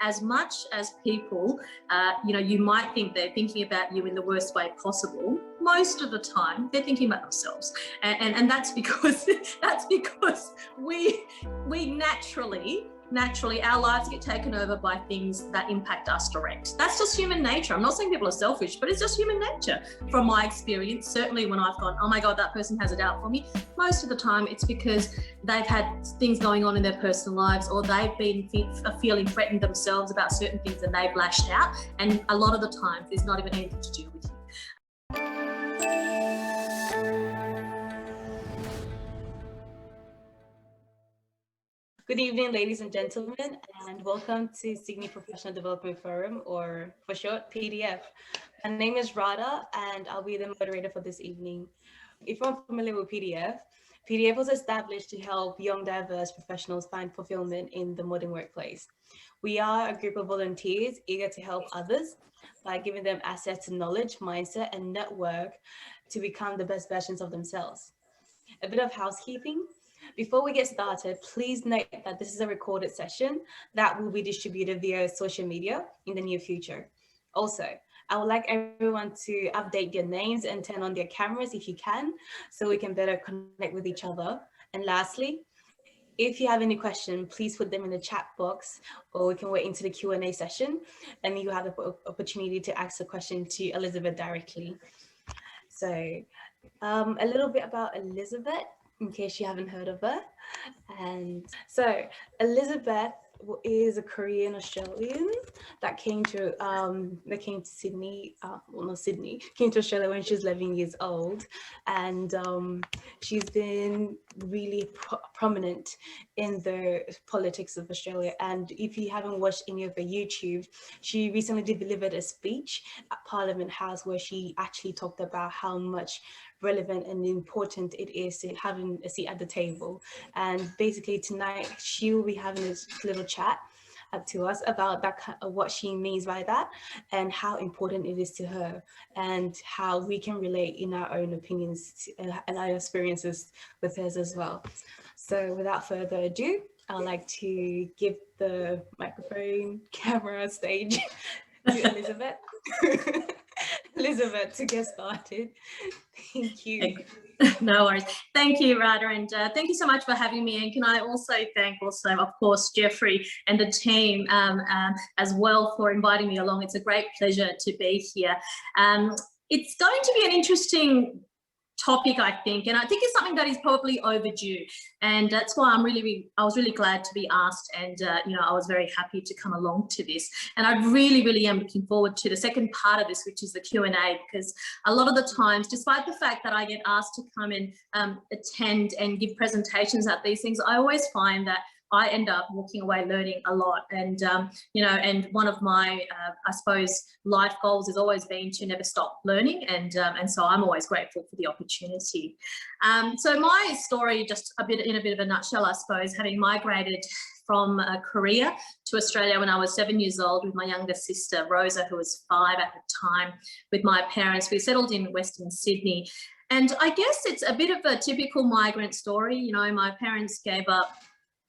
as much as people, you might think they're thinking about you in the worst way possible, most of the time they're thinking about themselves. And that's because we naturally our lives get taken over by things that impact us direct. That's just human nature. I'm not saying people are selfish, but it's just human nature. From my experience, certainly when I've gone, oh my God, that person has it out for me, most of the time it's because they've had things going on in their personal lives, or they've been feeling threatened themselves about certain things and they've lashed out. And a lot of the times there's not even anything to do with you. Good evening, ladies and gentlemen, and welcome to Sydney Professional Development Forum, or for short, PDF. My name is Radha, and I'll be the moderator for this evening. If you're familiar with PDF was established to help young, diverse professionals find fulfillment in the modern workplace. We are a group of volunteers eager to help others by giving them access to knowledge, mindset, and network to become the best versions of themselves. A bit of housekeeping. Before we get started, please note that this is a recorded session that will be distributed via social media in the near future. Also, I would like everyone to update their names and turn on their cameras if you can, so we can better connect with each other. And lastly, if you have any questions, please put them in the chat box, or we can wait into the Q&A session and you have the opportunity to ask a question to Elizabeth directly. So a little bit about Elizabeth, in case you haven't heard of her. And so Elizabeth is a Korean Australian that came to Sydney, came to Australia when she was 11 years old, and she's been really prominent in the politics of Australia. And if you haven't watched any of her YouTube, she recently delivered a speech at Parliament House where she actually talked about how much relevant and important it is to having a seat at the table. And basically tonight she will be having this little chat to us about that, what she means by that, and how important it is to her, and how we can relate in our own opinions and our experiences with hers as well. So without further ado, I'd like to give the microphone, camera, stage to Elizabeth. Elizabeth, to get started. Thank you. No worries. Thank you, Radha, and thank you so much for having me. And can I also thank, of course, Jeffrey and the team as well for inviting me along. It's a great pleasure to be here. It's going to be an interesting topic, I think, and I think it's something that is probably overdue, and that's why I was really glad to be asked, and I was very happy to come along to this. And I really am looking forward to the second part of this, which is the Q&A, because a lot of the times, despite the fact that I get asked to come and attend and give presentations at these things, I always find that I end up walking away learning a lot. And, and one of my, I suppose, life goals has always been to never stop learning. And so I'm always grateful for the opportunity. So my story, just in a bit of a nutshell, I suppose, having migrated from Korea to Australia when I was 7 years old with my younger sister, Rosa, who was 5 at the time, with my parents. We settled in Western Sydney. And I guess it's a bit of a typical migrant story. My parents gave up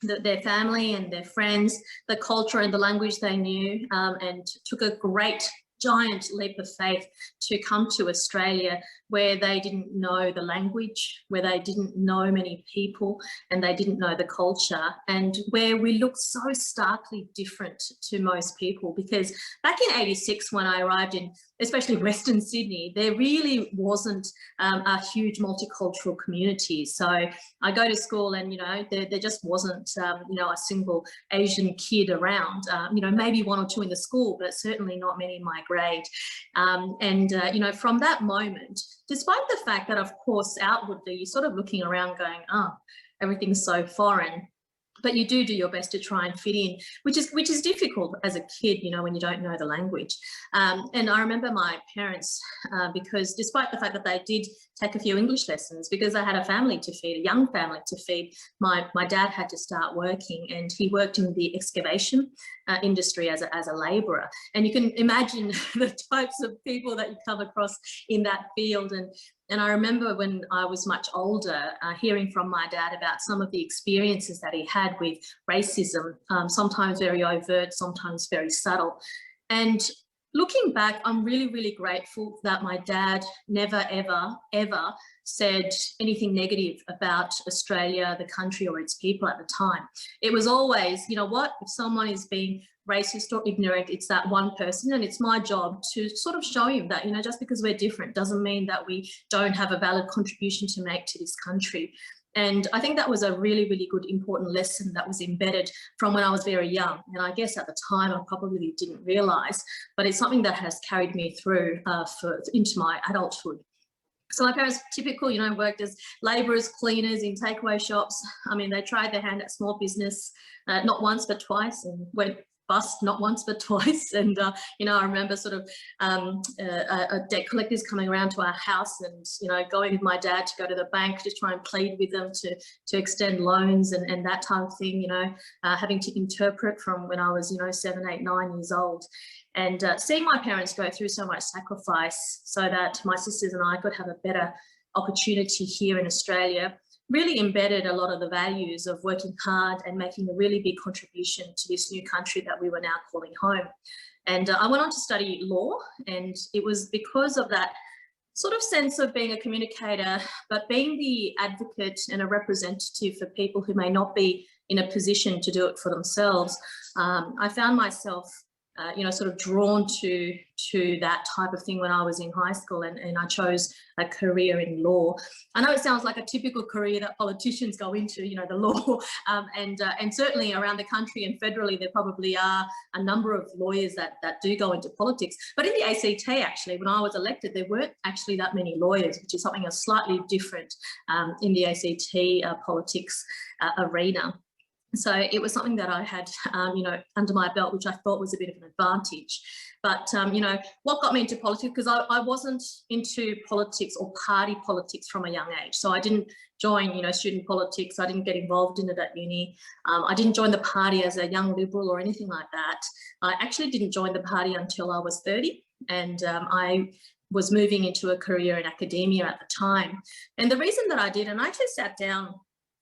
their family and their friends, the culture and the language they knew, and took a great giant leap of faith to come to Australia, where they didn't know the language, where they didn't know many people, and they didn't know the culture, and where we looked so starkly different to most people. Because back in '86, when I arrived in especially Western Sydney, there really wasn't a huge multicultural community. So I go to school and, there just wasn't, a single Asian kid around, maybe 1 or 2 in the school, but certainly not many in my grade. From that moment, despite the fact that, of course, outwardly, you're sort of looking around going, oh, everything's so foreign. But you do your best to try and fit in, which is difficult as a kid, when you don't know the language. And I remember my parents, because despite the fact that they did take a few English lessons, because I had a family to feed, a young family to feed, my dad had to start working, and he worked in the excavation industry as a labourer. And you can imagine the types of people that you come across in that field. And I remember when I was much older, hearing from my dad about some of the experiences that he had with racism, sometimes very overt, sometimes very subtle. And looking back, I'm really, really grateful that my dad never, ever, ever said anything negative about Australia, the country, or its people at the time. It was always, you know what, if someone is being racist or ignorant, it's that one person, and it's my job to sort of show him that, you know, just because we're different doesn't mean that we don't have a valid contribution to make to this country. And I think that was a really, really good, important lesson that was embedded from when I was very young. And I guess at the time I probably didn't realise, but it's something that has carried me through into my adulthood. So my parents, typical, you know, worked as labourers, cleaners in takeaway shops. I mean, they tried their hand at small business, not once but twice, and went bust not once but twice. And you know, I remember sort of debt collectors coming around to our house, and you know, going with my dad to go to the bank to try and plead with them to extend loans and that type of thing. You know, having to interpret from when I was, you know, 7, 8, 9 years old. And seeing my parents go through so much sacrifice so that my sisters and I could have a better opportunity here in Australia really embedded a lot of the values of working hard and making a really big contribution to this new country that we were now calling home. And I went on to study law, and it was because of that sort of sense of being a communicator, but being the advocate and a representative for people who may not be in a position to do it for themselves. I found myself you know, sort of drawn to that type of thing when I was in high school, and I chose a career in law. I know it sounds like a typical career that politicians go into, you know, the law, and certainly around the country and federally there probably are a number of lawyers that do go into politics. But in the ACT, actually, when I was elected, there weren't actually that many lawyers, which is something else slightly different in the ACT politics arena. So it was something that I had, you know, under my belt, which I thought was a bit of an advantage. But, you know, what got me into politics, because I wasn't into politics or party politics from a young age. So I didn't join, you know, student politics. I didn't get involved in it at uni. I didn't join the party as a young Liberal or anything like that. I actually didn't join the party until I was 30. And I was moving into a career in academia at the time. And the reason that I did, and I actually sat down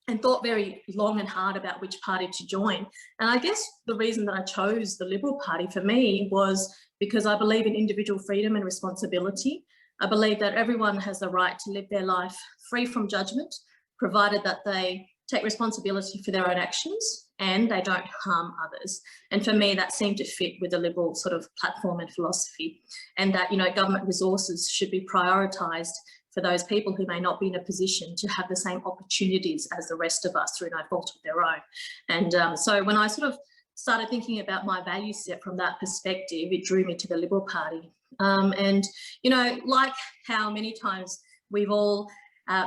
and thought very long and hard about which party to join. And I guess the reason that I chose the Liberal Party for me was because I believe in individual freedom and responsibility. I believe that everyone has the right to live their life free from judgment, provided that they take responsibility for their own actions and they don't harm others. And for me, that seemed to fit with the Liberal sort of platform and philosophy, and that, you know, government resources should be prioritised for those people who may not be in a position to have the same opportunities as the rest of us through no fault of their own. And so when I sort of started thinking about my value set from that perspective, it drew me to the Liberal Party. And, you know, like how many times we've all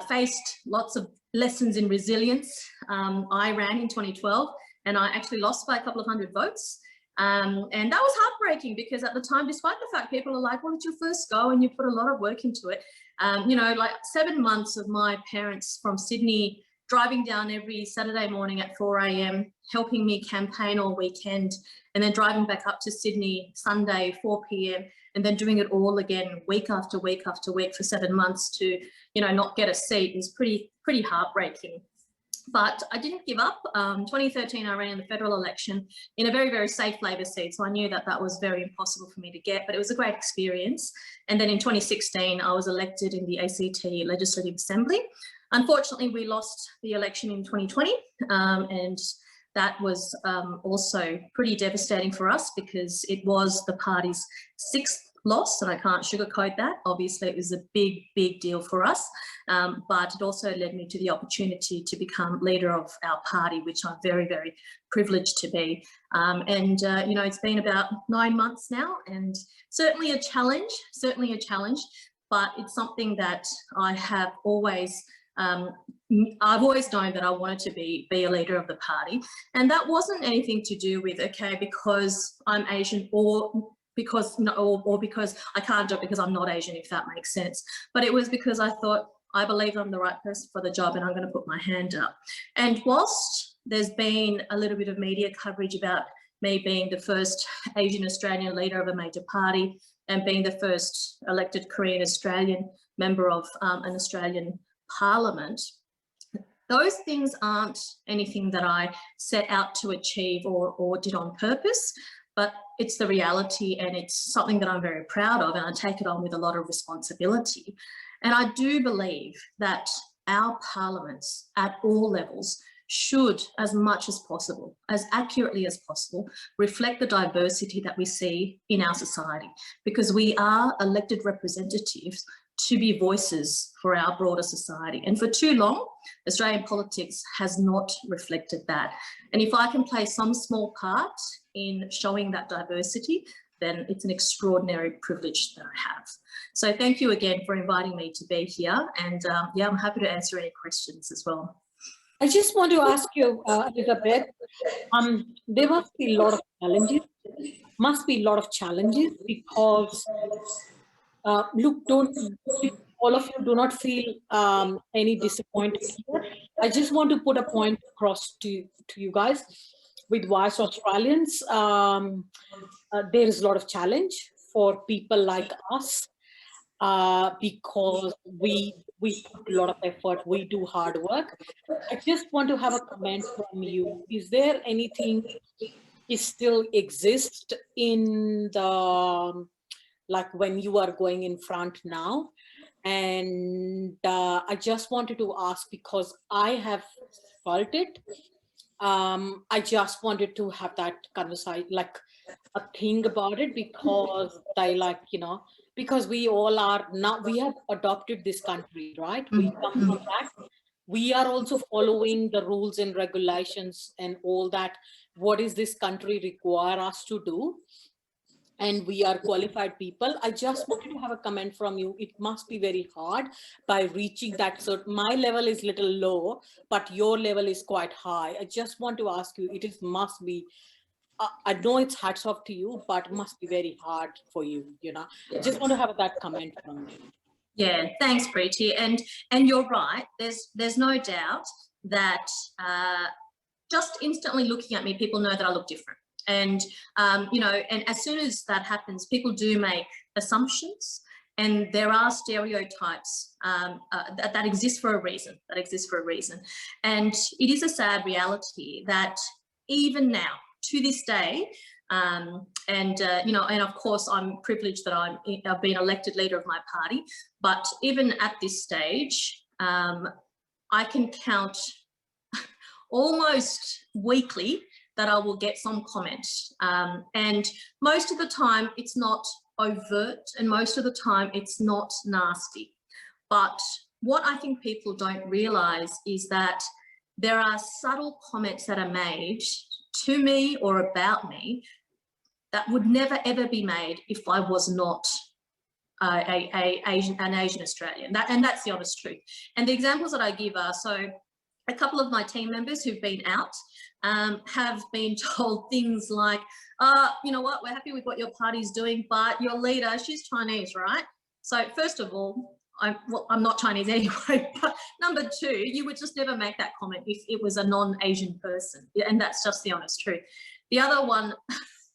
faced lots of lessons in resilience, I ran in 2012 and I actually lost by a couple of hundred votes. And that was heartbreaking, because at the time, despite the fact people are like, well, it's your first go and you put a lot of work into it, you know, like 7 months of my parents from Sydney driving down every Saturday morning at 4 a.m, helping me campaign all weekend, and then driving back up to Sydney Sunday 4 p.m, and then doing it all again week after week after week for 7 months to, you know, not get a seat is pretty heartbreaking. But I didn't give up. 2013, I ran in the federal election in a very, very safe Labor seat. So I knew that that was very impossible for me to get, but it was a great experience. And then in 2016, I was elected in the ACT Legislative Assembly. Unfortunately, we lost the election in 2020, and that was also pretty devastating for us, because it was the party's 6th loss, and I can't sugarcoat that. Obviously, it was a big, big deal for us, but it also led me to the opportunity to become leader of our party, which I'm very, very privileged to be. You know, it's been about 9 months now, and certainly a challenge, but it's something that I have always I've always known that I wanted to be a leader of the party, and that wasn't anything to do with, okay, because I'm Asian or because I can't do it because I'm not Asian, if that makes sense. But it was because I thought, I believe I'm the right person for the job and I'm going to put my hand up. And whilst there's been a little bit of media coverage about, me being the first Asian Australian leader of a major party and being the first elected Korean Australian member of an Australian parliament. Those things aren't anything that I set out to achieve or did on purpose, but it's the reality, and it's something that I'm very proud of, and I take it on with a lot of responsibility. And I do believe that our parliaments at all levels should, as much as possible, as accurately as possible, reflect the diversity that we see in our society, because we are elected representatives to be voices for our broader society. And for too long, Australian politics has not reflected that. And if I can play some small part in showing that diversity, then it's an extraordinary privilege that I have. So thank you again for inviting me to be here. And yeah, I'm happy to answer any questions as well. I just want to ask you, Elizabeth, there must be a lot of challenges, because look, all of you do not feel any disappointed here. I just want to put a point across to you guys. With Wise Australians, there is a lot of challenge for people like us, because we put a lot of effort, we do hard work. I just want to have a comment from you. Is there anything that still exists in the, like when you are going in front now? And I just wanted to ask, because I have felt it. I just wanted to have that conversation, like a thing about it, because I like, you know, because we all are now, we have adopted this country, right? We come from that. We are also following the rules and regulations and all that. What does this country require us to do? And we are qualified people. I just wanted to have a comment from you. It must be very hard by reaching that. So my level is little low, but your level is quite high. I just want to ask you, must be, I know it's hats off to you, but it must be very hard for you, you know. I just want to have that comment from you. Yeah, thanks, Preeti. And you're right. There's no doubt that just instantly looking at me, people know that I look different. And, you know, and as soon as that happens, people do make assumptions, and there are stereotypes that exist for a reason, And it is a sad reality that even now, to this day, you know, and of course, I'm privileged that I've been elected leader of my party, but even at this stage, I can count almost weekly that I will get some comment. And most of the time it's not overt, and most of the time it's not nasty. But what I think people don't realise is that there are subtle comments that are made to me or about me that would never ever be made if I was not an Asian Australian. And that's the honest truth. And the examples that I give are, so a couple of my team members who've been out have been told things like, you know what, we're happy with what your party's doing, but your leader, she's Chinese, right? So first of all, I'm not Chinese anyway, but number two, you would just never make that comment if it was a non-Asian person, and that's just the honest truth. The other one,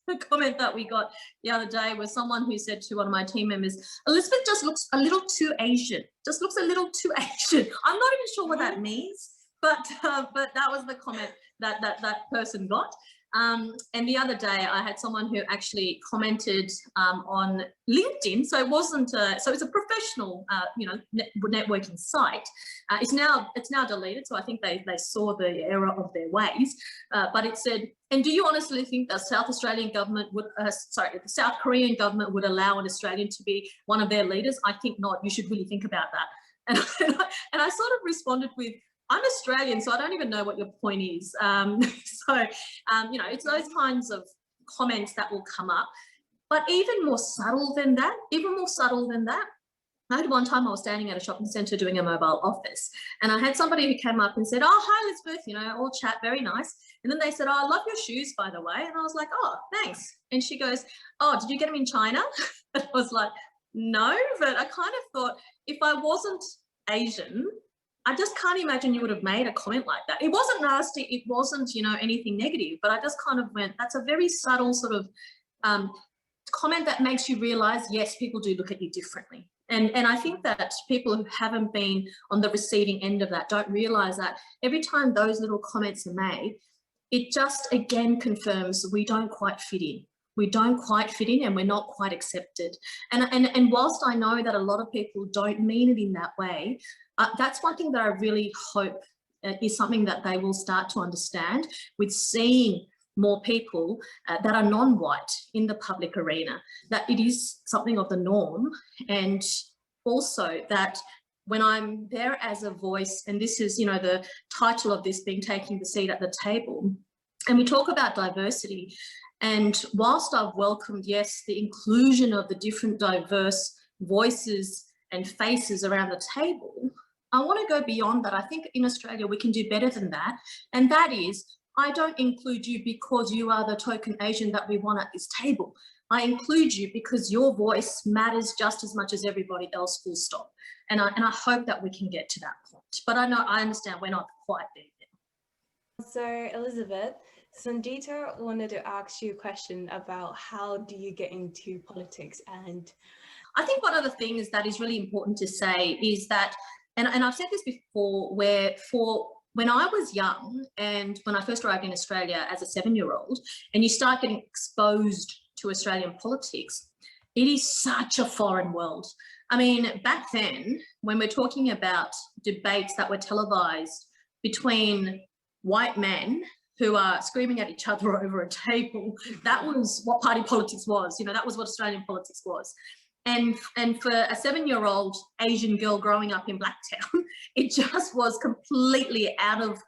the comment that we got the other day was someone who said to one of my team members, Elizabeth just looks a little too Asian, I'm not even sure what that means, but that was the comment that person got. And the other day I had someone who actually commented on LinkedIn. So it wasn't, so it's a professional, you know, networking site. It's now deleted. So I think they saw the error of their ways, but it said, and do you honestly think the South Australian government would, the South Korean government would allow an Australian to be one of their leaders? I think not. You should really think about that. And I sort of responded with, I'm Australian, so I don't even know what your point is. You know, it's those kinds of comments that will come up. But even more subtle than that, I had one time I was standing at a shopping centre doing a mobile office, and I had somebody who came up and said, oh, hi, Elizabeth, you know, all chat, very nice. And then they said, oh, I love your shoes, by the way. And I was like, oh, thanks. And she goes, oh, did you get them in China? And I was like, no, but I kind of thought if I wasn't Asian, I just can't imagine you would have made a comment like that. It wasn't nasty. It wasn't, you know, anything negative, but I just kind of went, that's a very subtle sort of comment that makes you realize, yes, people do look at you differently. And I think that people who haven't been on the receiving end of that don't realize that every time those little comments are made, it just again confirms we don't quite fit in. We don't quite fit in and we're not quite accepted. And whilst I know that a lot of people don't mean it in that way, that's one thing that I really hope is something that they will start to understand with seeing more people that are non-white in the public arena, that it is something of the norm. And also that when I'm there as a voice, and this is, you know, the title of this being taking the seat at the table, and we talk about diversity. And whilst I've welcomed, yes, the inclusion of the different diverse voices and faces around the table, I want to go beyond that. I think in Australia we can do better than that. And that is, I don't include you because you are the token Asian that we want at this table. I include you because your voice matters just as much as everybody else, full stop. And I hope that we can get to that point. But I understand we're not quite there yet. So Elizabeth, Sanjita wanted to ask you a question about how do you get into politics? And I think one of the things that is really important to say is that, and I've said this before, when I was young and when I first arrived in Australia as a 7-year-old, and you start getting exposed to Australian politics, it is such a foreign world. I mean, back then, when we're talking about debates that were televised between white men who are screaming at each other over a table, that was what party politics was. You know, that was what Australian politics was. And for a 7-year-old Asian girl growing up in Blacktown, it just was completely out of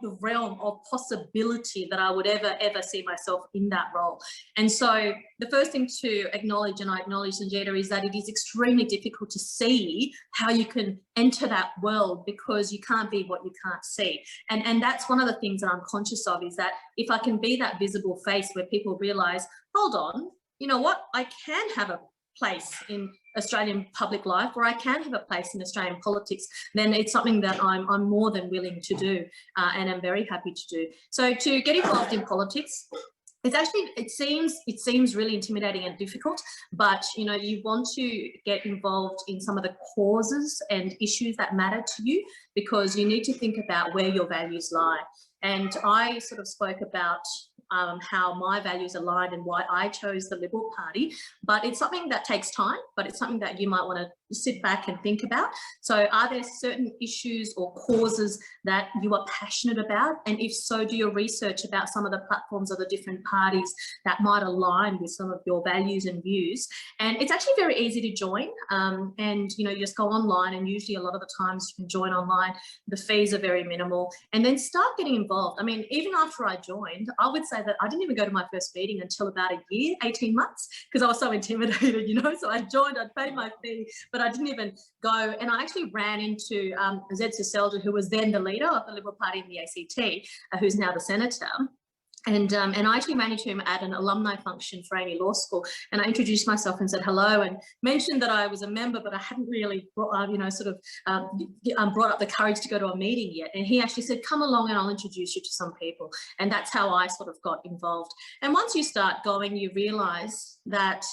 the realm of possibility that I would ever see myself in that role. And so the first thing to acknowledge, and I acknowledge Sanjita, is that it is extremely difficult to see how you can enter that world because you can't be what you can't see. And that's one of the things that I'm conscious of, is that if I can be that visible face where people realize, hold on, you know what, I can have a place in Australian public life, or I can have a place in Australian politics, then it's something that I'm more than willing to do, and I'm very happy to do. So to get involved in politics, it's actually, it seems really intimidating and difficult, but you know, you want to get involved in some of the causes and issues that matter to you, because you need to think about where your values lie. And I sort of spoke about how my values aligned and why I chose the Liberal Party, but it's something that takes time, but it's something that you might want to sit back and think about. So are there certain issues or causes that you are passionate about? And if so, do your research about some of the platforms of the different parties that might align with some of your values and views. And it's actually very easy to join. And, you know, you just go online, and usually a lot of the times you can join online. The fees are very minimal, and then start getting involved. I mean, even after I joined, I would say that I didn't even go to my first meeting until about a year, 18 months, because I was so intimidated, you know. So I joined, I'd paid my fee, but I didn't even go. And I actually ran into Zed Seselja, who was then the leader of the Liberal Party in the ACT, who's now the senator. And I actually ran into him at an alumni function for Amy Law School, and I introduced myself and said hello, and mentioned that I was a member, but I hadn't really brought up the courage to go to a meeting yet. And he actually said, come along and I'll introduce you to some people. And that's how I sort of got involved. And once you start going, you realise that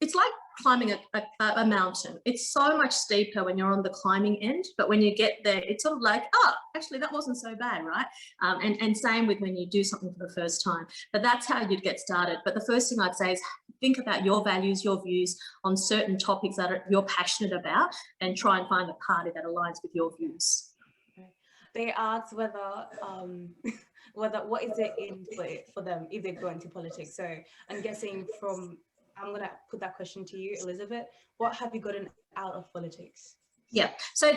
it's like climbing a mountain. It's so much steeper when you're on the climbing end, but when you get there, it's sort of like, oh, actually that wasn't so bad, right? And same with when you do something for the first time. But that's how you'd get started. But the first thing I'd say is think about your values, your views on certain topics that you're passionate about, and try and find a party that aligns with your views. They asked whether what is it in for them if they go into politics. So I'm guessing I'm going to put that question to you, Elizabeth. What have you gotten out of politics? Yeah, so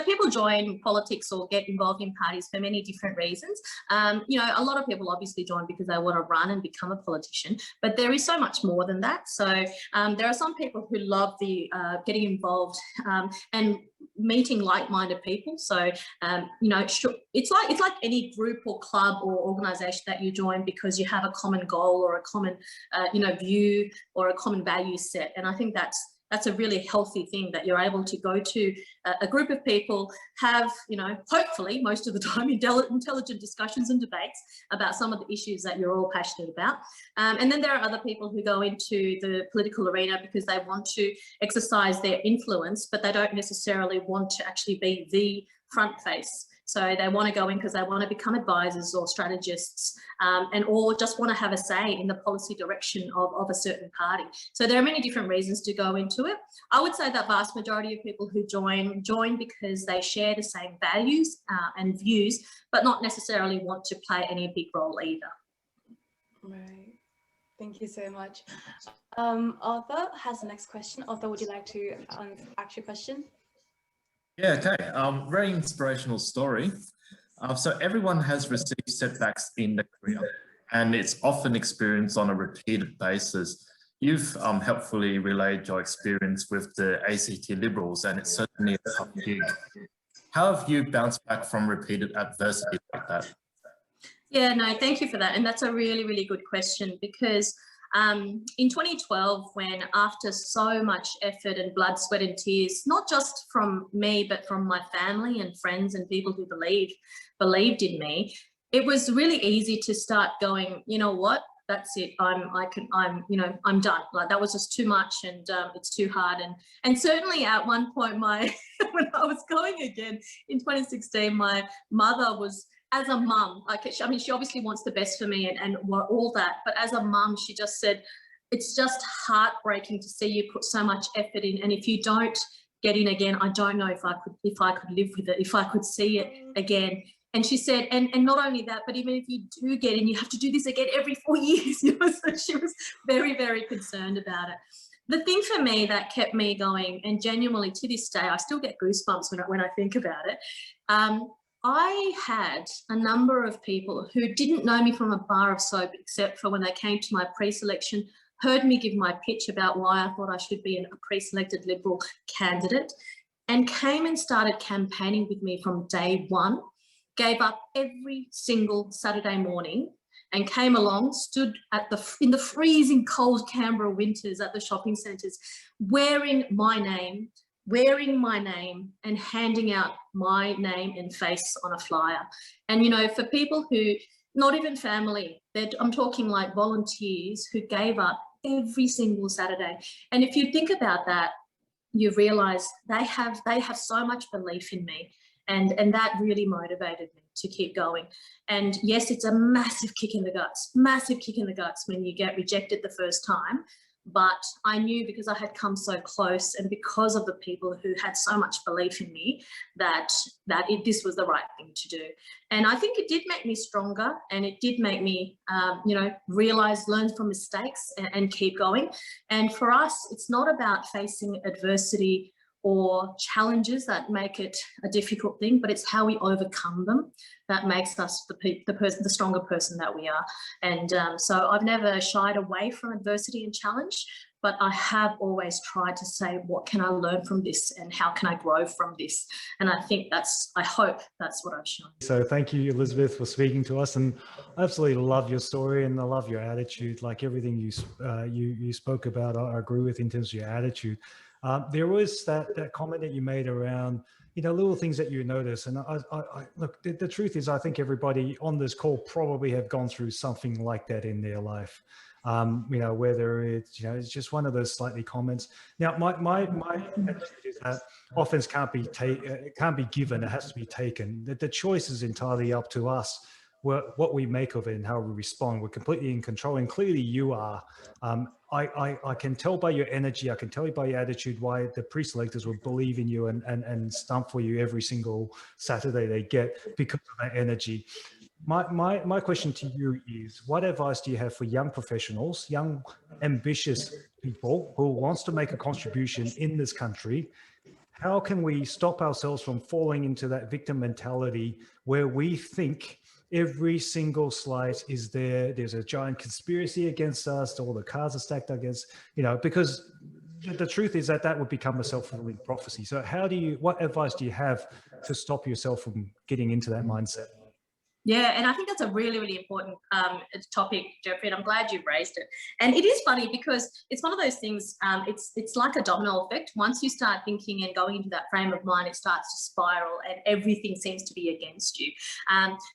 people join politics or get involved in parties for many different reasons. You know, a lot of people obviously join because they want to run and become a politician, but there is so much more than that. So there are some people who love the getting involved and meeting like-minded people. So you know, it's like any group or club or organisation that you join because you have a common goal or a common you know, view or a common value set. And I think that's that's a really healthy thing, that you're able to go to a group of people, have, you know, hopefully most of the time intelligent discussions and debates about some of the issues that you're all passionate about. And then there are other people who go into the political arena because they want to exercise their influence, but they don't necessarily want to actually be the front face. So they want to go in because they want to become advisors or strategists, or just want to have a say in the policy direction of a certain party. So there are many different reasons to go into it. I would say that vast majority of people who join because they share the same values and views, but not necessarily want to play any big role either. Right. Thank you so much. Arthur has the next question. Arthur, would you like to ask your question? Yeah, okay. Very inspirational story. So everyone has received setbacks in their career, and it's often experienced on a repeated basis. You've helpfully relayed your experience with the ACT Liberals, and it's certainly a tough gig. How have you bounced back from repeated adversity like that? Yeah, no, thank you for that. And that's a really, really good question, because in 2012, when after so much effort and blood, sweat and tears, not just from me, but from my family and friends and people who believed in me, it was really easy to start going, you know what, that's it. I'm done. Like, that was just too much, and it's too hard. And certainly at one point, when I was going again in 2016, my mother was, as a mum, I mean, she obviously wants the best for me and all that, but as a mum, she just said, it's just heartbreaking to see you put so much effort in, and if you don't get in again, I don't know if I could live with it, if I could see it again. And she said, and not only that, but even if you do get in, you have to do this again every 4 years. You know? So she was very, very concerned about it. The thing for me that kept me going, and genuinely to this day, I still get goosebumps when I think about it. I had a number of people who didn't know me from a bar of soap, except for when they came to my pre-selection, heard me give my pitch about why I thought I should be a pre-selected Liberal candidate, and came and started campaigning with me from day one, gave up every single Saturday morning and came along, stood in the freezing cold Canberra winters at the shopping centres, wearing my name and handing out my name and face on a flyer. And, you know, for people who, not even family, I'm talking like volunteers who gave up every single Saturday. And if you think about that, you realise they have so much belief in me, and that really motivated me to keep going. And yes, it's a massive kick in the guts when you get rejected the first time. But I knew, because I had come so close and because of the people who had so much belief in me, that this was the right thing to do. And I think it did make me stronger, and it did make me, realise, learn from mistakes and keep going. And for us, it's not about facing adversity or challenges that make it a difficult thing, but it's how we overcome them that makes us the stronger person that we are. And so I've never shied away from adversity and challenge, but I have always tried to say, what can I learn from this and how can I grow from this? And I think I hope that's what I've shown. So thank you, Elizabeth, for speaking to us, and I absolutely love your story and I love your attitude. Like everything you spoke about, I agree with in terms of your attitude. There was that comment that you made around, little things that you notice. And I look, the truth is, I think everybody on this call probably have gone through something like that in their life. Whether it's, it's just one of those slightly comments. Now, my attitude is that offense can't be given, it has to be taken. The choice is entirely up to us, what we make of it and how we respond. We're completely in control, and clearly you are. I can tell by your energy, I can tell you by your attitude why the pre-selectors will believe in you and stump for you every single Saturday they get, because of that energy. My question to you is, what advice do you have for young professionals, young ambitious people who wants to make a contribution in this country? How can we stop ourselves from falling into that victim mentality where we think every single slight is there's a giant conspiracy against us, all the cards are stacked against, because the truth is that would become a self-fulfilling prophecy. So what advice do you have to stop yourself from getting into that mindset? Yeah, and I think that's a really, really important topic, Jeffrey, and I'm glad you've raised it. And it is funny because it's one of those things, it's like a domino effect. Once you start thinking and going into that frame of mind, it starts to spiral and everything seems to be against you.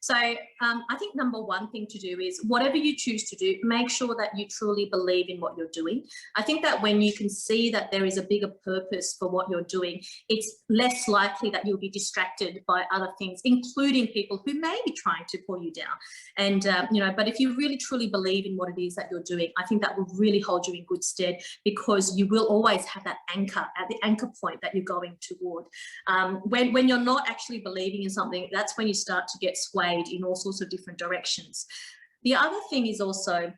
So I think number one thing to do is whatever you choose to do, make sure that you truly believe in what you're doing. I think that when you can see that there is a bigger purpose for what you're doing, it's less likely that you'll be distracted by other things, including people who may be trying to pull you down. And but if you really truly believe in what it is that you're doing, I think that will really hold you in good stead, because you will always have that anchor at the anchor point that you're going toward. When you're not actually believing in something, that's when you start to get swayed in all sorts of different directions. The other thing is also,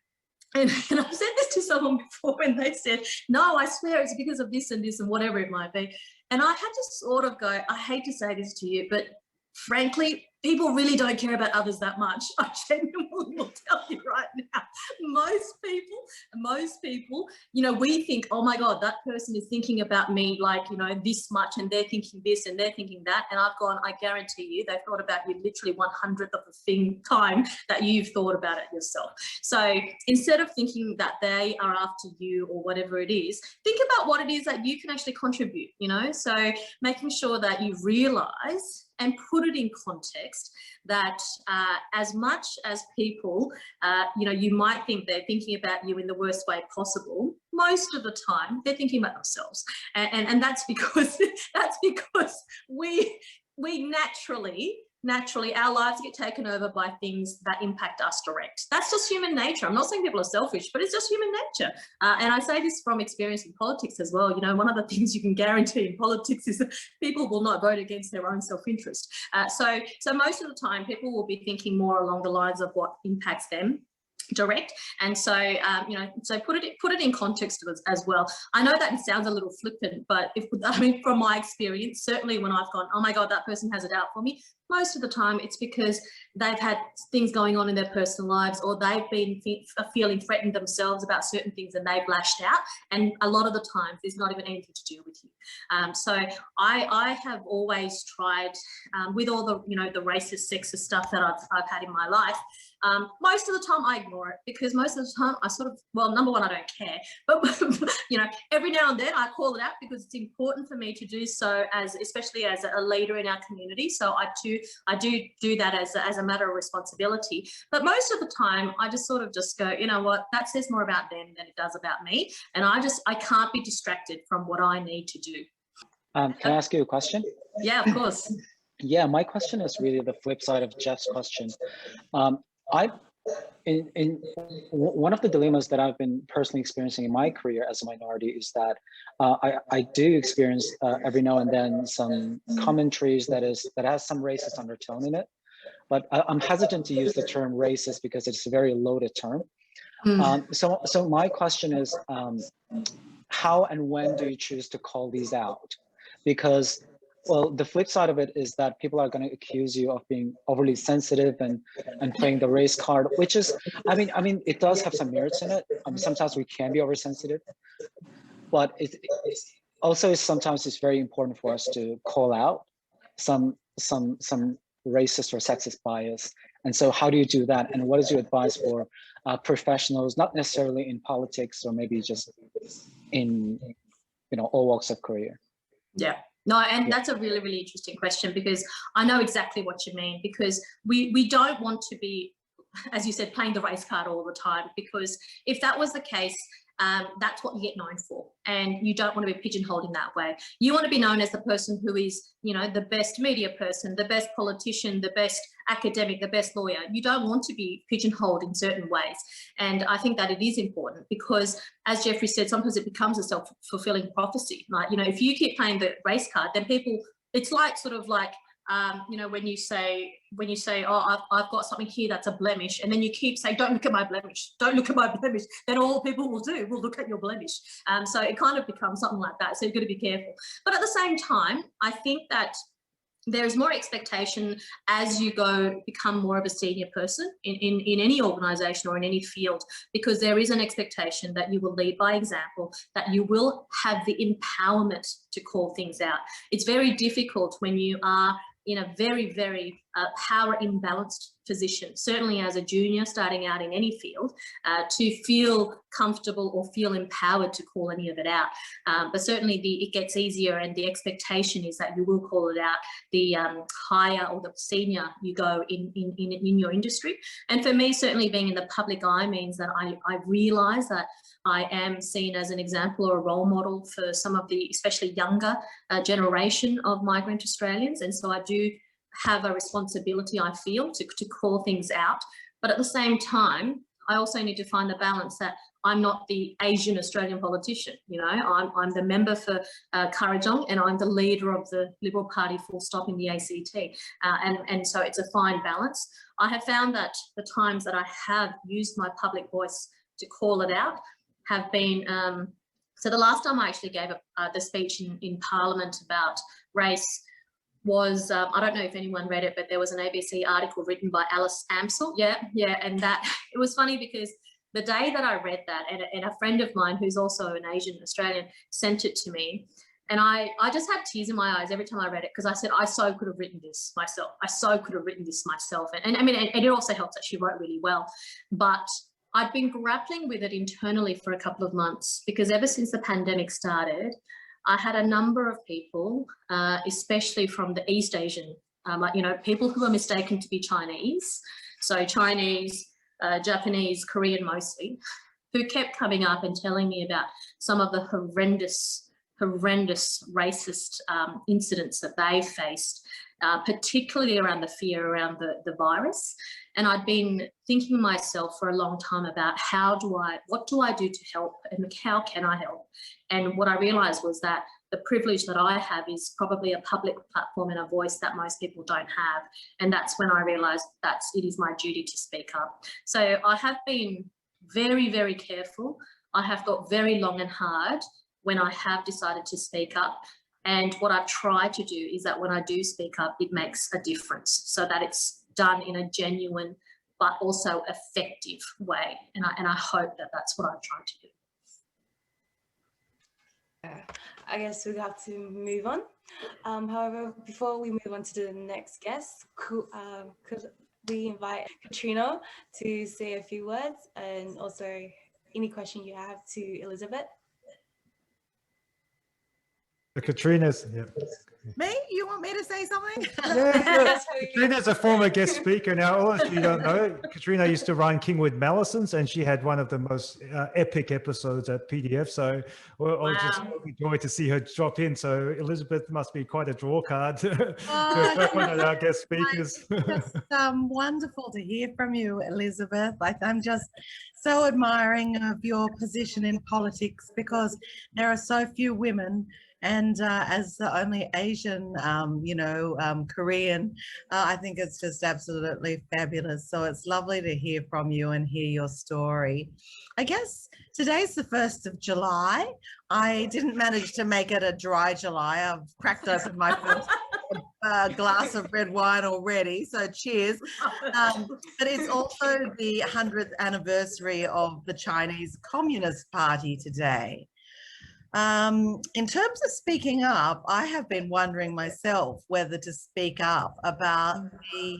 and I've said this to someone before, when they said, no, I swear it's because of this and this and whatever it might be. And I had to sort of go, I hate to say this to you, but frankly, people really don't care about others that much. I genuinely will tell you right now. Most people, we think, oh my God, that person is thinking about me like, this much, and they're thinking this and they're thinking that. And I've gone, I guarantee you, they've thought about you literally 100th of the time that you've thought about it yourself. So instead of thinking that they are after you or whatever it is, think about what it is that you can actually contribute, So making sure that you realise and put it in context that as much as people, you might think they're thinking about you in the worst way possible, most of the time they're thinking about themselves. And that's because we naturally our lives get taken over by things that impact us direct. That's just human nature. I'm not saying people are selfish, but it's just human nature. And I say this from experience in politics as well. One of the things you can guarantee in politics is that people will not vote against their own self-interest. So most of the time people will be thinking more along the lines of what impacts them direct. And so so put it in context as well. I know that it sounds a little flippant, but from my experience, certainly when I've gone, oh my God, that person has it out for me, most of the time it's because they've had things going on in their personal lives, or they've been feeling threatened themselves about certain things and they've lashed out. And a lot of the times there's not even anything to do with you. So I have always tried, with all the the racist, sexist stuff that I've had in my life, most of the time I ignore it, because most of the time I number one, I don't care, but every now and then I call it out because it's important for me to do so, especially as a leader in our community. So I do that as a matter of responsibility. But most of the time I just sort of just go, you know what, that says more about them than it does about me, and I can't be distracted from what I need to do. Can I ask you a question? Yeah, of course. Yeah, my question is really the flip side of Jeff's question. In one of the dilemmas that I've been personally experiencing in my career as a minority is that I do experience every now and then some commentaries that has some racist undertone in it, but I'm hesitant to use the term racist because it's a very loaded term. So my question is, how and when do you choose to call these out? Because, well, the flip side of it is that people are going to accuse you of being overly sensitive and playing the race card, which is, I mean, it does have some merits in it. Sometimes we can be oversensitive, but sometimes it's very important for us to call out some racist or sexist bias. And so how do you do that? And what is your advice for professionals, not necessarily in politics or maybe just in, all walks of career? Yeah. No, and that's a really, really interesting question, because I know exactly what you mean, because we don't want to be, as you said, playing the race card all the time, because if that was the case, that's what you get known for, and you don't want to be pigeonholed in that way. You want to be known as the person who is, the best media person, the best politician, the best academic, the best lawyer. You don't want to be pigeonholed in certain ways. And I think that it is important, because as Jeffrey said, sometimes it becomes a self-fulfilling prophecy. Like, if you keep playing the race card, then people, it's like sort of like, when you say, oh, I've got something here that's a blemish, and then you keep saying, don't look at my blemish, don't look at my blemish, then all people will do will look at your blemish. So it kind of becomes something like that. So you've got to be careful. But at the same time, I think that there is more expectation as you become more of a senior person in any organisation or in any field, because there is an expectation that you will lead by example, that you will have the empowerment to call things out. It's very difficult when you are in a very, very power imbalanced position, certainly as a junior starting out in any field, to feel comfortable or feel empowered to call any of it out. But certainly it gets easier, and the expectation is that you will call it out the higher or the senior you go in your industry. And for me, certainly being in the public eye means that I realise that I am seen as an example or a role model for some of the especially younger generation of migrant Australians. And so I do have a responsibility, I feel, to call things out. But at the same time, I also need to find the balance that I'm not the Asian Australian politician. You know, I'm the member for Kurrajong, and I'm the leader of the Liberal Party, full stop, in the ACT. And so it's a fine balance. I have found that the times that I have used my public voice to call it out have been, so the last time I actually gave the speech in Parliament about race was, I don't know if anyone read it, but there was an ABC article written by Alice Amsel. Yeah, and that, it was funny because the day that I read that, and a friend of mine who's also an Asian Australian sent it to me, and I just had tears in my eyes every time I read it, because I said, I so could have written this myself. I so could have written this myself. And I mean, and it also helps that she wrote really well. But I'd been grappling with it internally for a couple of months, because ever since the pandemic started, I had a number of people, especially from the East Asian, you know, people who are mistaken to be Chinese. So Chinese, Japanese, Korean mostly, who kept coming up and telling me about some of the horrendous racist incidents that they faced, particularly around the fear around the virus. And I'd been thinking to myself for a long time about what do I do to help, and how can I help? And what I realised was that the privilege that I have is probably a public platform and a voice that most people don't have. And that's when I realised that it is my duty to speak up. So I have been very, very careful. I have got very long and hard when I have decided to speak up. And what I've tried to do is that when I do speak up, it makes a difference, so that it's done in a genuine but also effective way. And I hope that that's what I've tried to do. I guess we have to move on. However, before we move on to the next guest, could we invite Katrina to say a few words, and also any question you have to Elizabeth? Katrina's, yeah. Me? You want me to say something? Yeah. Katrina's a former guest speaker now. All of you don't know, Katrina used to run Kingwood Mallisons, and she had one of the most epic episodes at PDF. So I was just a joy to see her drop in. So Elizabeth must be quite a draw card to one of our guest speakers. It's wonderful to hear from you, Elizabeth. I'm just so admiring of your position in politics, because there are so few women. And as the only Asian, Korean, I think it's just absolutely fabulous. So it's lovely to hear from you and hear your story. I guess today's the 1st of July. I didn't manage to make it a dry July. I've cracked open my first glass of red wine already, so cheers. But it's also the 100th anniversary of the Chinese Communist Party today. In terms of speaking up, I have been wondering myself whether to speak up about the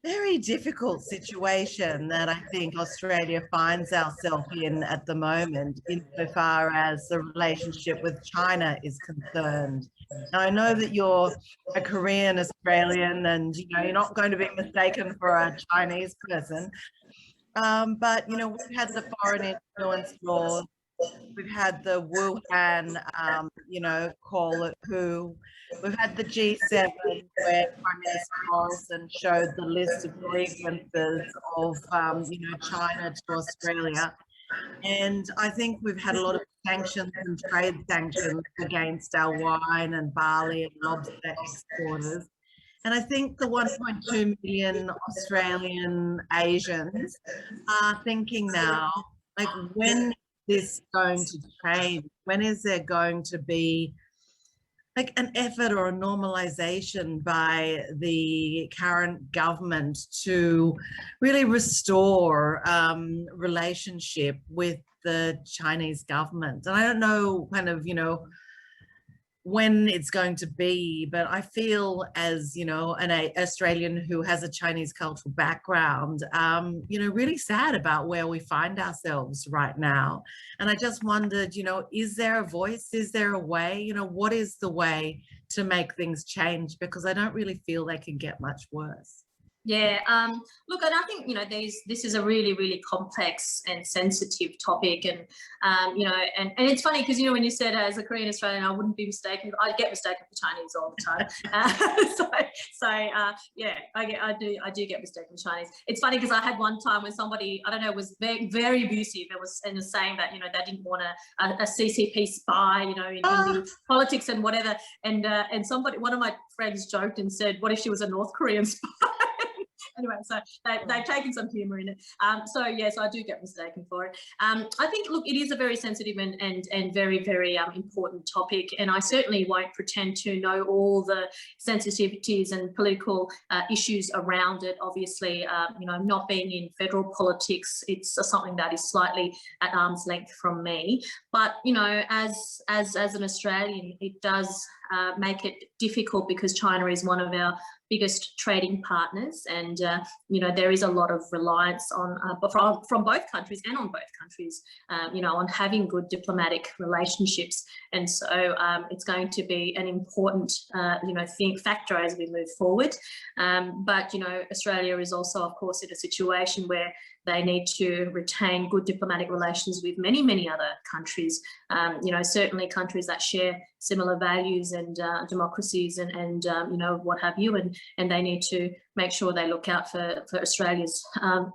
very difficult situation that I think Australia finds ourselves in at the moment, insofar as the relationship with China is concerned. Now, I know that you're a Korean Australian, and you're not going to be mistaken for a Chinese person, but we've had the foreign influence laws. We've had the Wuhan, call it who. We've had the G7, where Prime Minister Morrison showed the list of grievances of, China to Australia. And I think we've had a lot of sanctions and trade sanctions against our wine and barley and lobster exporters. And I think the 1.2 million Australian Asians are thinking now, like, when this going to change? When is there going to be like an effort or a normalization by the current government to really restore relationship with the Chinese government? And I don't know when it's going to be, but I feel as, you know, an Australian who has a Chinese cultural background, you know, really sad about where we find ourselves right now. And I just wondered, you know, is there a voice? Is there a way? You know, what is the way to make things change? Because I don't really feel they can get much worse. Yeah, look, and I think, you know, this is a really, really complex and sensitive topic, and you know, and it's funny because, you know, when you said as a Korean Australian, I wouldn't be mistaken. I get mistaken for Chinese all the time. Yeah, I do get mistaken for Chinese. It's funny because I had one time when somebody, I don't know, was very, very abusive. It was saying that, you know, they didn't want a CCP spy, you know, in the politics and whatever. And somebody, one of my friends joked and said, "What if she was a North Korean spy?" Anyway, so they've taken some humour in it. So yes, I do get mistaken for it. I think, look, it is a very sensitive and very, very important topic, and I certainly won't pretend to know all the sensitivities and political issues around it. Obviously, you know, not being in federal politics, it's something that is slightly at arm's length from me. But, you know, as an Australian, it does make it difficult because China is one of our biggest trading partners, and you know, there is a lot of reliance on from both countries and on both countries, you know, on having good diplomatic relationships, and so it's going to be an important you know, factor as we move forward. But, you know, Australia is also, of course, in a situation where they need to retain good diplomatic relations with many, many other countries, you know, certainly countries that share similar values and democracies and you know, what have you, and they need to make sure they look out for Australia's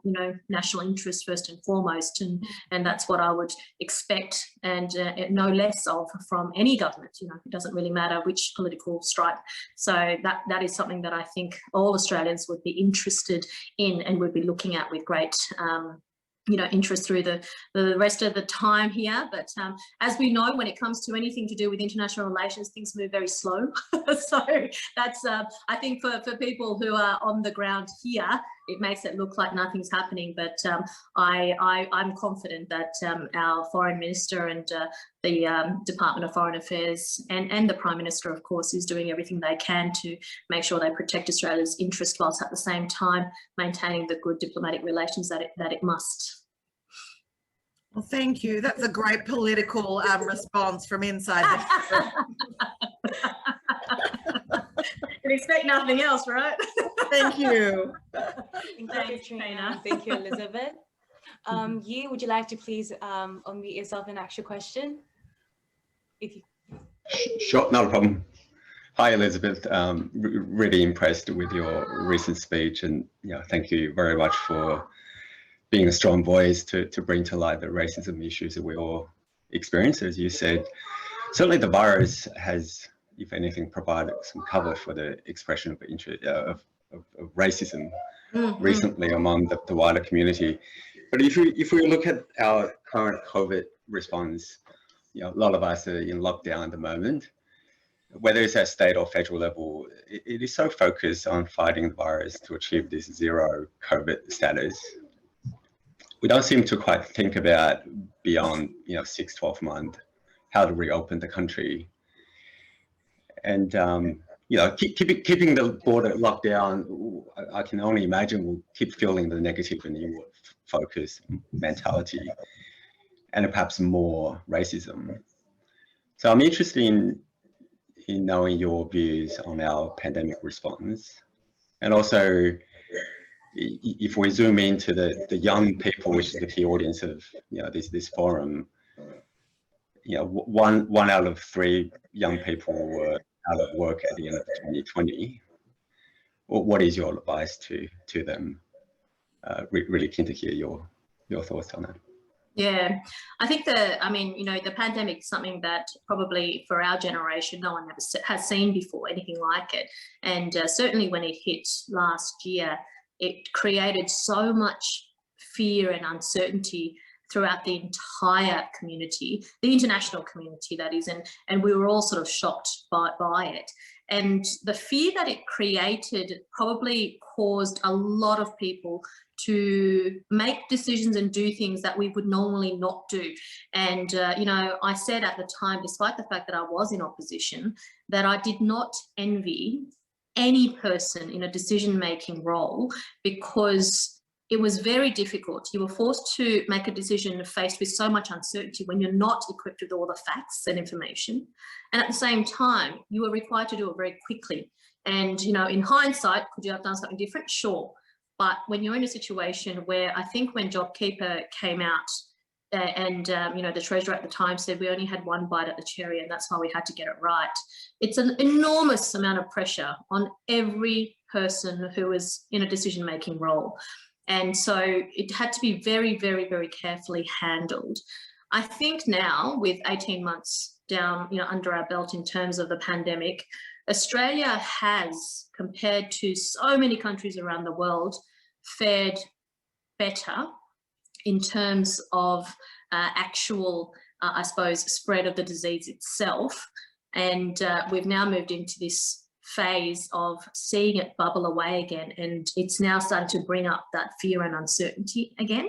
you know, national interests first and foremost, and that's what I would expect, and no less of from any government. You know, it doesn't really matter which political stripe. So that is something that I think all Australians would be interested in and would be looking at with great you know, interest through the rest of the time here. But as we know, when it comes to anything to do with international relations, things move very slow. So that's, I think for people who are on the ground here, it makes it look like nothing's happening. But I'm confident that our Foreign Minister and the Department of Foreign Affairs and the Prime Minister, of course, is doing everything they can to make sure they protect Australia's interest whilst at the same time maintaining the good diplomatic relations that it must. Well, thank you. That's a great political response from inside the Can expect nothing else, right? Thank you. Thank you, Katrina. Thank you, Elizabeth. Yi, would you like to please unmute yourself and ask your question? If you... Sure, not a problem. Hi, Elizabeth. Really impressed with your recent speech, and thank you very much for being a strong voice to bring to light the racism issues that we all experience. As you said, certainly the virus has, if anything, provided some cover for the expression of interest of racism recently among the wider community. But if we look at our current COVID response, a lot of us are in lockdown at the moment. Whether it's at state or federal level, it is so focused on fighting the virus to achieve this zero COVID status. We don't seem to quite think about beyond 6-12 months how to reopen the country. And keeping the border locked down, I can only imagine we'll keep feeling the negative and inward focus mentality, and perhaps more racism. So I'm interested in knowing your views on our pandemic response, and also if we zoom into the young people, which is the key audience of this forum. One out of 3 young people were out of work at the end of 2020. What is your advice to them? Really keen to hear your thoughts on that. Yeah, I think the pandemic is something that probably for our generation, no one ever has seen before, anything like it. And certainly when it hit last year, it created so much fear and uncertainty throughout the entire community, the international community that is, and we were all sort of shocked by it. And the fear that it created probably caused a lot of people to make decisions and do things that we would normally not do. And, you know, I said at the time, despite the fact that I was in opposition, that I did not envy any person in a decision-making role, because it was very difficult. You were forced to make a decision faced with so much uncertainty when you're not equipped with all the facts and information. And at the same time, you were required to do it very quickly. And, you know, in hindsight, could you have done something different? Sure. But when you're in a situation where, I think when JobKeeper came out and, you know, the Treasurer at the time said we only had one bite at the cherry and that's why we had to get it right. It's an enormous amount of pressure on every person who is in a decision-making role. And so it had to be very, very, very carefully handled. I think now, with 18 months down, you know, under our belt in terms of the pandemic, Australia has, compared to so many countries around the world, fared better in terms of actual, I suppose, spread of the disease itself. And we've now moved into this phase of seeing it bubble away again, and it's now starting to bring up that fear and uncertainty again.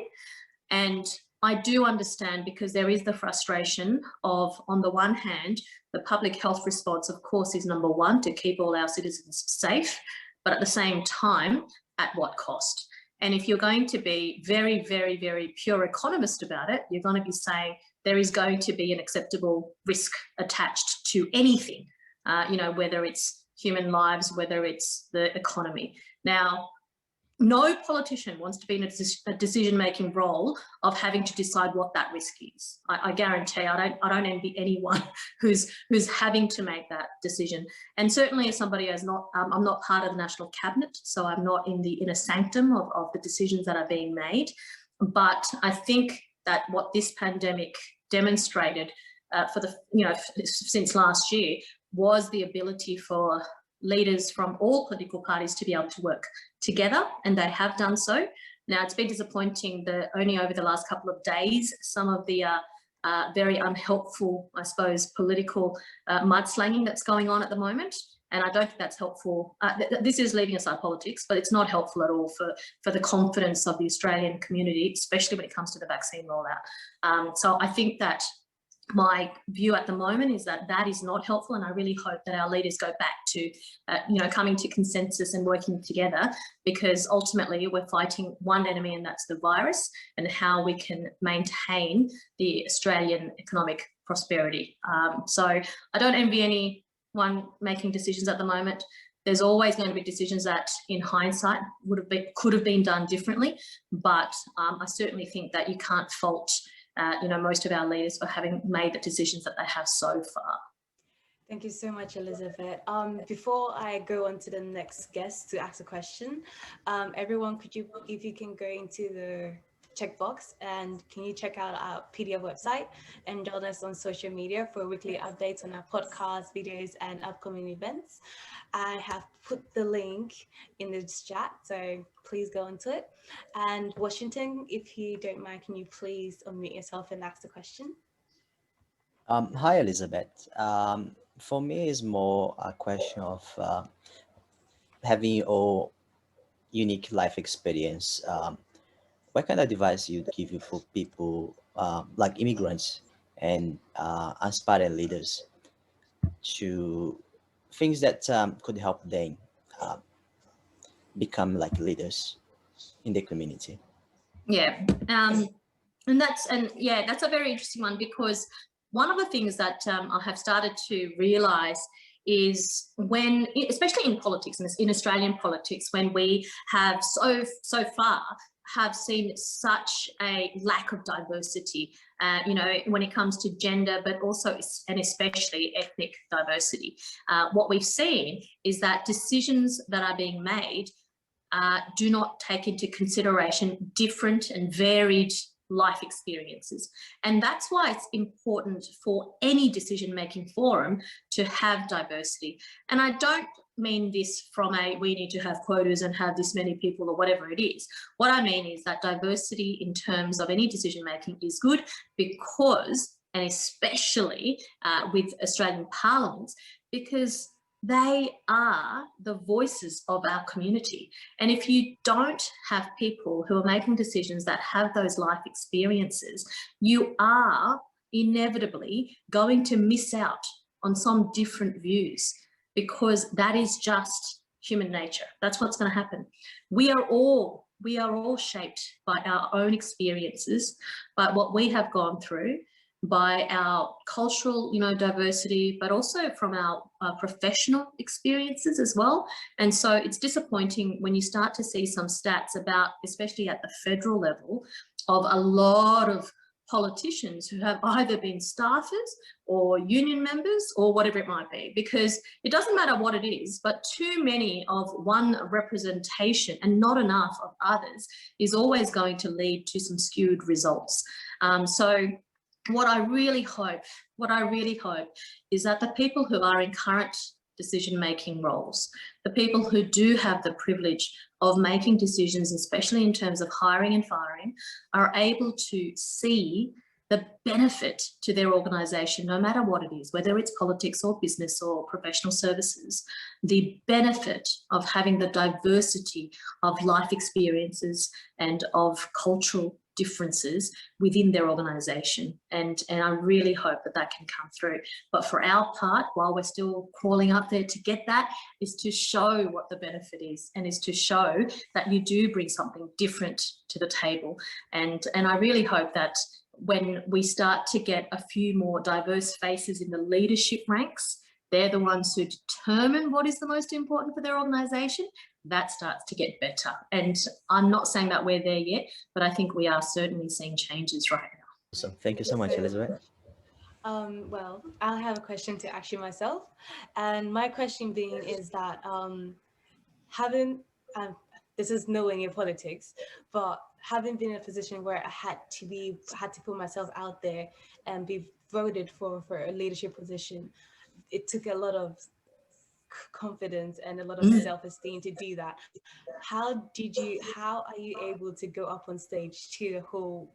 And I do understand, because there is the frustration of, on the one hand, the public health response, of course, is number one, to keep all our citizens safe, but at the same time, at what cost? And if you're going to be very, very, very pure economist about it, you're going to be saying there is going to be an acceptable risk attached to anything, you know, whether it's human lives, whether it's the economy. Now, no politician wants to be in a decision-making role of having to decide what that risk is. I guarantee I don't envy anyone who's having to make that decision. And certainly, as somebody who's not, I'm not part of the National Cabinet, so I'm not in the inner sanctum of the decisions that are being made. But I think that what this pandemic demonstrated for the, you know, since last year, was the ability for leaders from all political parties to be able to work together, and they have done so. Now, it's been disappointing that only over the last couple of days, some of the very unhelpful, I suppose, political mudslinging that's going on at the moment. And I don't think that's helpful. This is leaving aside politics, but it's not helpful at all for the confidence of the Australian community, especially when it comes to the vaccine rollout. So I think that my view at the moment is that that is not helpful, and I really hope that our leaders go back to, you know, coming to consensus and working together, because ultimately we're fighting one enemy, and that's the virus, and how we can maintain the Australian economic prosperity. So I don't envy anyone making decisions at the moment. There's always going to be decisions that, in hindsight, could have been done differently, but I certainly think that you can't fault you know, most of our leaders for having made the decisions that they have so far. Thank you so much, Elizabeth. Before I go on to the next guest to ask a question, everyone, if you can go into the checkbox, and can you check out our PDF website and join us on social media for weekly updates on our podcasts, videos, and upcoming events. I have put the link in the chat, so please go into it. And Washington, if you don't mind, can you please unmute yourself and ask the question? Hi, Elizabeth. For me, it's more a question of having your unique life experience. What kind of advice you'd give you for people like immigrants and aspiring leaders to things that could help them become like leaders in the community? Yeah, that's a very interesting one, because one of the things that I have started to realise is when, especially in politics, in Australian politics, when we have so far have seen such a lack of diversity, you know, when it comes to gender, but also and especially ethnic diversity. What we've seen is that decisions that are being made do not take into consideration different and varied life experiences. And that's why it's important for any decision-making forum to have diversity. And I don't mean this from a we need to have quotas and have this many people or whatever it is. What I mean is that diversity in terms of any decision making is good because, and especially with Australian parliaments, because they are the voices of our community. And if you don't have people who are making decisions that have those life experiences, you are inevitably going to miss out on some different views, because that is just human nature. That's what's going to happen. We are all shaped by our own experiences, by what we have gone through, by our cultural, diversity, but also from our professional experiences as well. And so it's disappointing when you start to see some stats about, especially at the federal level, of a lot of politicians who have either been staffers or union members or whatever it might be, because it doesn't matter what it is, but too many of one representation and not enough of others is always going to lead to some skewed results. So what I really hope is that the people who are in current decision-making roles, the people who do have the privilege of making decisions, especially in terms of hiring and firing, are able to see the benefit to their organisation, no matter what it is, whether it's politics or business or professional services, the benefit of having the diversity of life experiences and of cultural differences within their organisation. And I really hope that can come through. But for our part, while we're still crawling up there to get that, is to show what the benefit is, and is to show that you do bring something different to the table. And I really hope that when we start to get a few more diverse faces in the leadership ranks, they're the ones who determine what is the most important for their organisation. That starts to get better. And I'm not saying that we're there yet, but I think we are certainly seeing changes right now. Awesome. Thank you so much, Elizabeth. Well, I'll have a question to ask you myself. And my question being is that this is nowhere near politics, but having been in a position where I had to put myself out there and be voted for a leadership position, it took a lot of confidence and a lot of self-esteem to do that. How are you able to go up on stage to the whole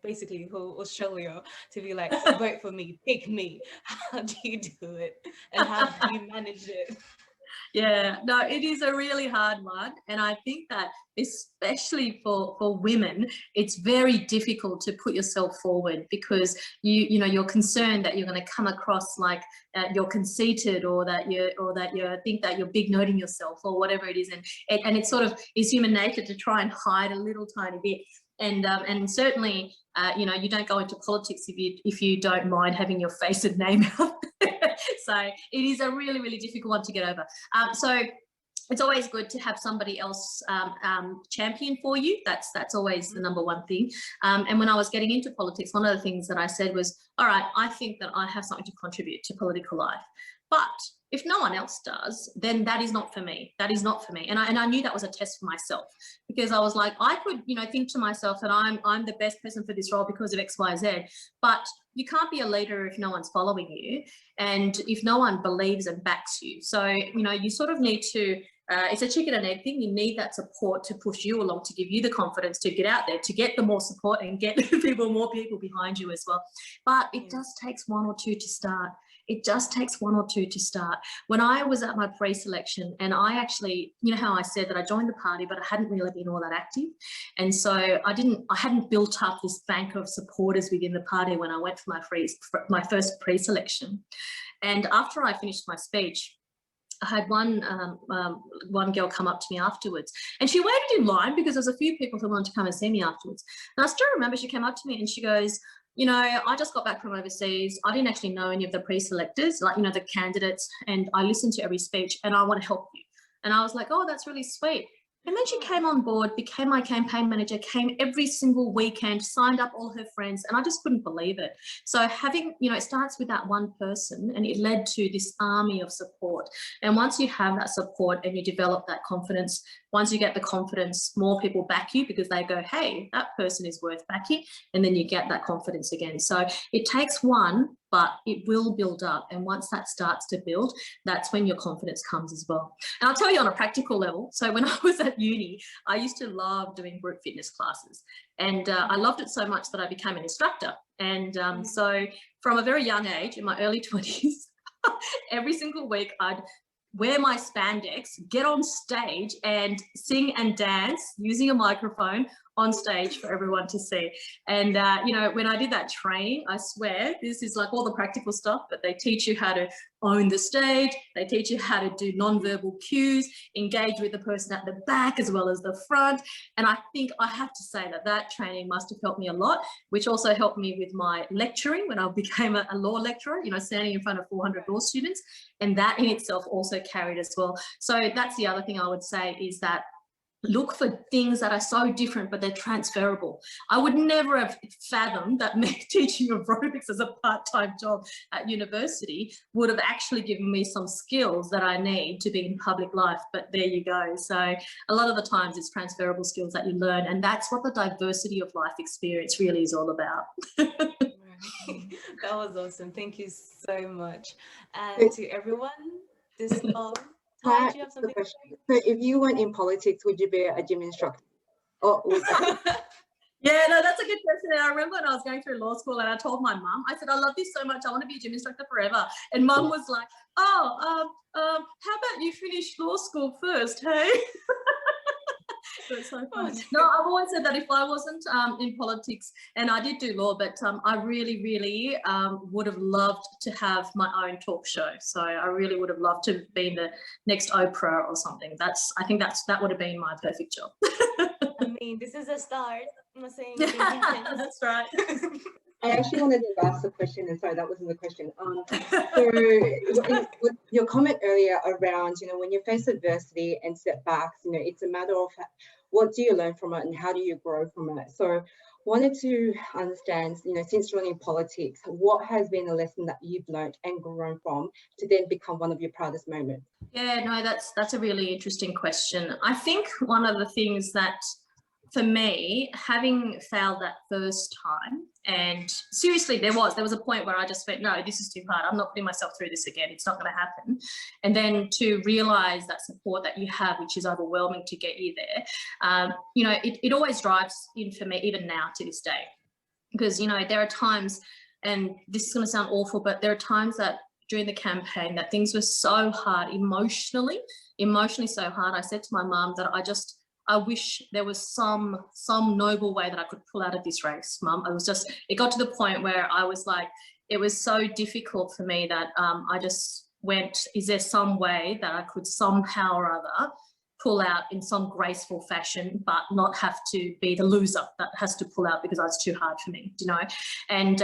Australia to be like, vote for me, pick me? How do you do it? And how do you manage it? Yeah, no, it is a really hard one. And I think that especially for women, it's very difficult to put yourself forward, because you're concerned that you're going to come across like you're conceited, or that you think that you're big noting yourself or whatever it is. And it sort of is human nature to try and hide a little tiny bit. And certainly, you don't go into politics if you don't mind having your face and name out there. So it is a really, really difficult one to get over. So it's always good to have somebody else champion for you. That's always the number one thing. And when I was getting into politics, one of the things that I said was, all right, I think that I have something to contribute to political life. But if no one else does, then that is not for me. That is not for me. And I knew that was a test for myself, because I was like, I could, think to myself that I'm the best person for this role because of X, Y, Z. But you can't be a leader if no one's following you, and if no one believes and backs you. So, you sort of need to, it's a chicken and egg thing. You need that support to push you along, to give you the confidence to get out there, to get the more support and get more people behind you as well. But it just takes one or two to start. It just takes one or two to start. When I was at my pre-selection, and I actually, how I said that I joined the party, but I hadn't really been all that active. And so I hadn't built up this bank of supporters within the party when I went for my first pre-selection. And after I finished my speech, I had one girl come up to me afterwards, and she waited in line because there's a few people who wanted to come and see me afterwards. And I still remember she came up to me and she goes, I just got back from overseas. I didn't actually know any of the pre-selectors, the candidates, and I listened to every speech and I want to help you. And I was like, oh, that's really sweet. And then she came on board, became my campaign manager, came every single weekend, signed up all her friends, and I just couldn't believe it. So having, it starts with that one person, and it led to this army of support. And once you have that support and you develop that confidence, once you get the confidence, more people back you because they go, hey, that person is worth backing. And then you get that confidence again. So it takes one but it will build up. And once that starts to build, that's when your confidence comes as well. And I'll tell you on a practical level. So when I was at uni, I used to love doing group fitness classes. And I loved it so much that I became an instructor. And so from a very young age, in my early 20s, every single week I'd wear my spandex, get on stage and sing and dance using a microphone on stage for everyone to see. And, you know, when I did that training, I swear, this is like all the practical stuff, but they teach you how to own the stage. They teach you how to do non-verbal cues, engage with the person at the back as well as the front. And I think I have to say that that training must have helped me a lot, which also helped me with my lecturing when I became a law lecturer, you know, standing in front of 400 law students. And that in itself also carried as well. So that's the other thing I would say is that look for things that are so different, but they're transferable. I would never have fathomed that me teaching aerobics as a part-time job at university would have actually given me some skills that I need to be in public life, but there you go. So a lot of the times it's transferable skills that you learn, and that's what the diversity of life experience really is all about. That was awesome. Thank you so much. And to everyone, this Can I ask a question? So if you weren't in politics, would you be a gym instructor? Or Yeah, no, that's a good question. And I remember when I was going through law school and I told my mum, I said, I love this so much. I want to be a gym instructor forever. And mum was like, oh, how about you finish law school first, hey? It's so funny. No, I've always said that if I wasn't in politics, and I did do law, but I really, really would have loved to have my own talk show. So I really would have loved to be the next Oprah or something. I think that would have been my perfect job. I mean, this is a start. I'm not saying that's right. I actually wanted to ask a question, and sorry, that wasn't the question. So with your comment earlier around, you know, when you face adversity and setbacks, you know, it's a matter of what do you learn from it and how do you grow from it? So wanted to understand, you know, since joining politics, what has been a lesson that you've learned and grown from to then become one of your proudest moments? Yeah, no, that's a really interesting question. I think one of the things that, for me, having failed that first time, and seriously, there was a point where I just went, no, this is too hard. I'm not putting myself through this again. It's not going to happen. And then to realize that support that you have, which is overwhelming to get you there, you know, it always drives in for me, even now to this day, because, you know, there are times, and this is going to sound awful, but there are times that during the campaign that things were so hard emotionally so hard. I said to my mum that I wish there was some noble way that I could pull out of this race, Mum. It got to the point where I was like, it was so difficult for me that I just went, is there some way that I could somehow or other pull out in some graceful fashion, but not have to be the loser that has to pull out because that's too hard for me, you know? And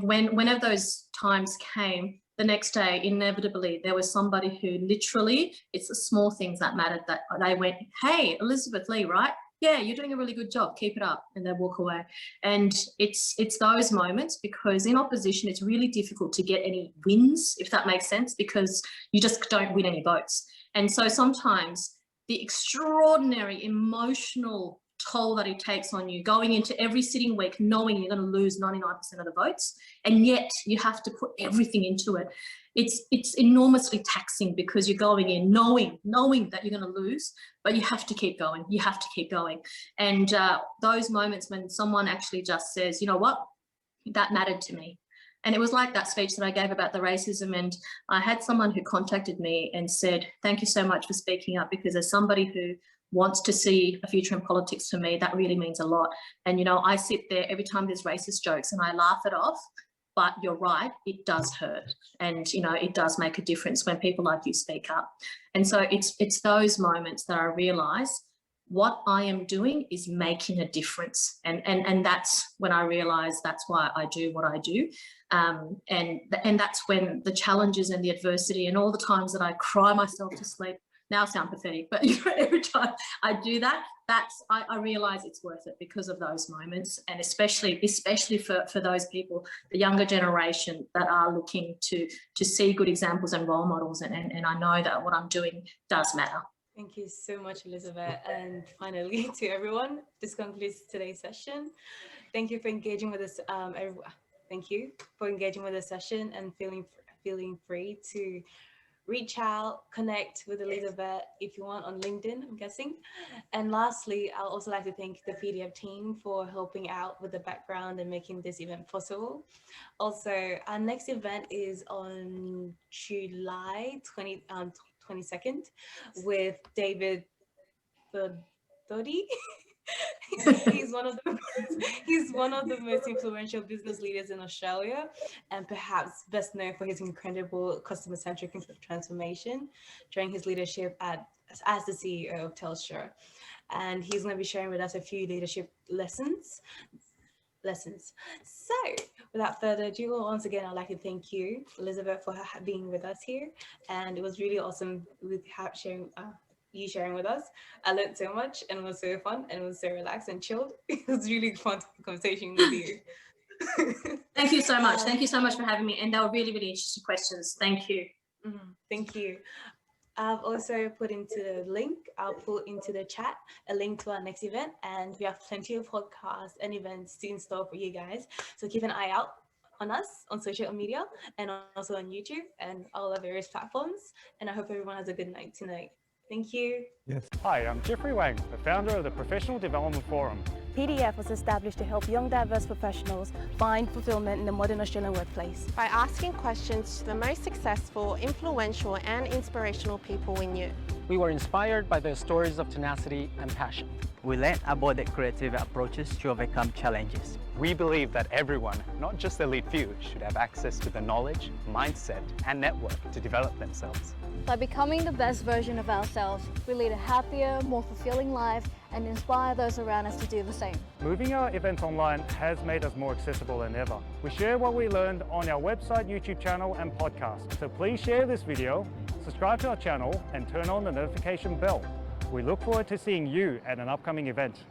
whenever those times came, the next day, inevitably, there was somebody who literally, it's the small things that mattered, that they went, hey, Elizabeth Lee, right? Yeah, you're doing a really good job, keep it up, and they walk away. And it's those moments, because in opposition, it's really difficult to get any wins, if that makes sense, because you just don't win any votes. And so sometimes the extraordinary emotional toll that it takes on you, going into every sitting week knowing you're going to lose 99% of the votes, and yet you have to put everything into it. It's enormously taxing, because you're going in knowing that you're going to lose, but you have to keep going. You have to keep going. And those moments when someone actually just says, you know what, that mattered to me. And it was like that speech that I gave about the racism, and I had someone who contacted me and said, thank you so much for speaking up, because as somebody who wants to see a future in politics, for me, that really means a lot. And, you know, I sit there every time there's racist jokes and I laugh it off, but you're right, it does hurt. And, you know, it does make a difference when people like you speak up. And so it's those moments that I realise what I am doing is making a difference. And that's when I realise that's why I do what I do. And that's when the challenges and the adversity and all the times that I cry myself to sleep, now I sound pathetic, but you know, every time I do that, I realise it's worth it because of those moments, and especially for those people, the younger generation that are looking to see good examples and role models, and I know that what I'm doing does matter. Thank you so much, Elizabeth. And finally, to everyone, this concludes today's session. Thank you for engaging with us. thank you for engaging with the session and feeling free to reach out, connect with Elizabeth if you want on LinkedIn, I'm guessing. And lastly, I'll also like to thank the PDF team for helping out with the background and making this event possible. Also, our next event is on July 22nd with David Thodi. He's one of the most influential business leaders in Australia, and perhaps best known for his incredible customer-centric transformation during his leadership as the CEO of Telstra. And he's going to be sharing with us a few leadership lessons. So without further ado, once again, I'd like to thank you, Elizabeth, for being with us here. And it was really awesome with sharing with us. I learned so much and it was so fun and it was so relaxed and chilled. It was really fun conversation with you. Thank you so much. Thank you so much for having me. And they were really, really interesting questions. Thank you. Thank you. I've also put into the link, I'll put into the chat a link to our next event, and we have plenty of podcasts and events in store for you guys. So keep an eye out on us on social media and also on YouTube and all our various platforms. And I hope everyone has a good night tonight. Thank you. Yes. Hi, I'm Jeffrey Wang, the founder of the Professional Development Forum. PDF was established to help young diverse professionals find fulfillment in the modern Australian workplace. By asking questions to the most successful, influential and inspirational people we knew. We were inspired by their stories of tenacity and passion. We learned about the creative approaches to overcome challenges. We believe that everyone, not just the elite few, should have access to the knowledge, mindset and network to develop themselves. By becoming the best version of ourselves, we lead a happier, more fulfilling life and inspire those around us to do the same. Moving our events online has made us more accessible than ever. We share what we learned on our website, YouTube channel and podcast. So please share this video, subscribe to our channel and turn on the notification bell. We look forward to seeing you at an upcoming event.